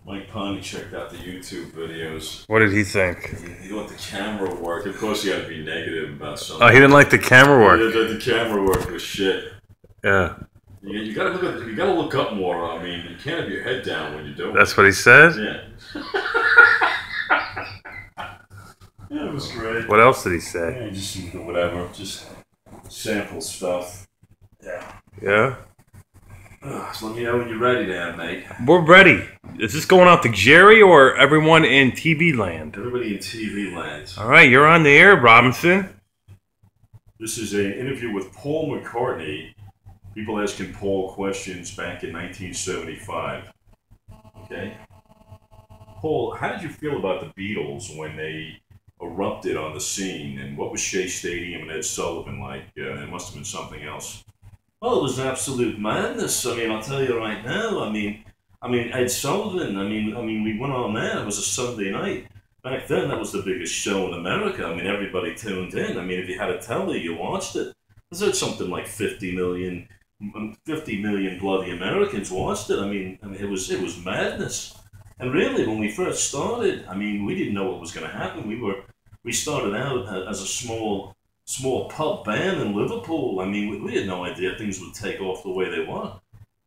Mike Pondy checked out the YouTube videos. What did he think? He thought the camera work. Of course, he had to be negative about something. Oh, he didn't like the camera work. The camera work was shit. Yeah. You gotta look up more. I mean, you can't have your head down when you do it. That's what he said? Yeah. Yeah, it was great. What else did he say? Yeah, just whatever. Just sample stuff. Yeah. Yeah? So let me know when you're ready there, mate. We're ready. Is this going out to Jerry or everyone in TV land? Everybody in TV land. All right, you're on the air, Robinson. This is an interview with Paul McCartney. People asking Paul questions back in 1975. Okay? Paul, how did you feel about the Beatles when they erupted on the scene? And what was Shea Stadium and Ed Sullivan like? It must have been something else. Well, it was absolute madness. I mean, I'll tell you right now. I mean, Ed Sullivan. I mean, we went on there. It was a Sunday night. Back then, that was the biggest show in America. I mean, everybody tuned in. I mean, if you had a telly, you watched it. There's something like 50 million bloody Americans watched it. I mean, it was madness. And really, when we first started, I mean, we didn't know what was going to happen. We started out as a small pub band in Liverpool. I mean, we had no idea things would take off the way they were.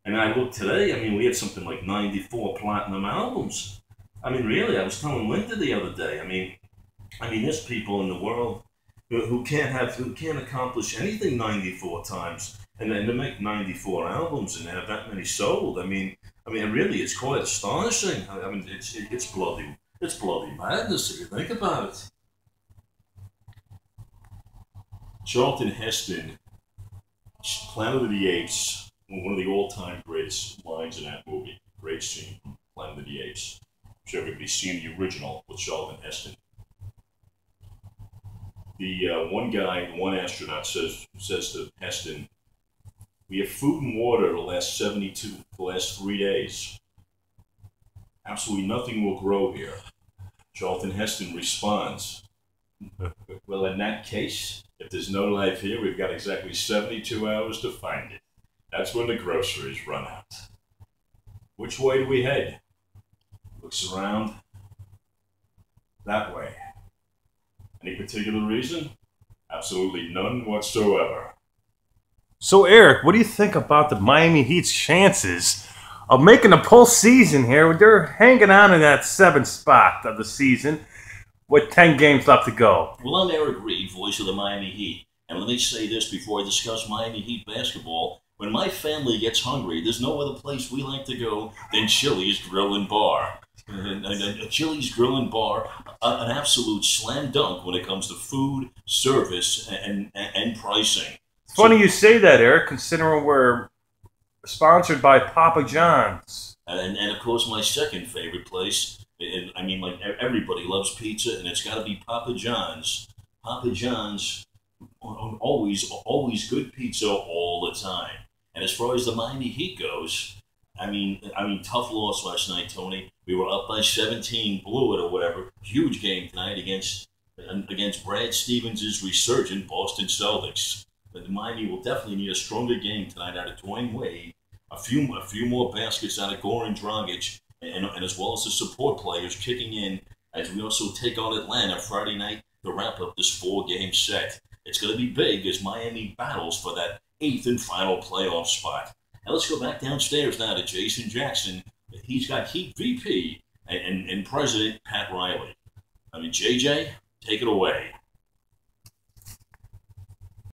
And I look today, I mean, we had something like 94 platinum albums. I mean, really, I was telling Linda the other day, I mean, there's people in the world who can't accomplish anything 94 times. And then to make 94 albums and have that many sold, I mean, really, it's quite astonishing. I mean, it's bloody madness if you think about it. Charlton Heston, Planet of the Apes, one of the all-time greatest lines in that movie. Great scene from Planet of the Apes. I'm sure everybody's seen the original with Charlton Heston. The one astronaut says to Heston, "We have food and water the last 3 days. Absolutely nothing will grow here." Charlton Heston responds, "Well, in that case, if there's no life here, we've got exactly 72 hours to find it. That's when the groceries run out. Which way do we head?" Looks around. That way. Any particular reason? Absolutely none whatsoever. So, Eric, what do you think about the Miami Heat's chances of making the postseason here? They're hanging on in that 7th spot of the season with 10 games left to go. Well, I'm Eric Reed, voice of the Miami Heat. And let me say this before I discuss Miami Heat basketball. When my family gets hungry, there's no other place we like to go than Chili's Grill and Bar. A Chili's Grill and Bar, an absolute slam dunk when it comes to food, service, and pricing. It's funny you say that, Eric, considering we're sponsored by Papa John's. And of course, my second favorite place, I mean, like, everybody loves pizza, and it's got to be Papa John's. Papa John's, always good pizza all the time. And as far as the Miami Heat goes, I mean, tough loss last night, Tony. We were up by 17, blew it or whatever. Huge game tonight against Brad Stevens' resurgent Boston Celtics. But Miami will definitely need a stronger game tonight out of Dwayne Wade, a few more baskets out of Goran Dragic, and as well as the support players kicking in as we also take on Atlanta Friday night to wrap up this 4-game set. It's going to be big as Miami battles for that 8th and final playoff spot. Now let's go back downstairs now to Jason Jackson. He's got Heat VP and President Pat Riley. I mean, JJ, take it away.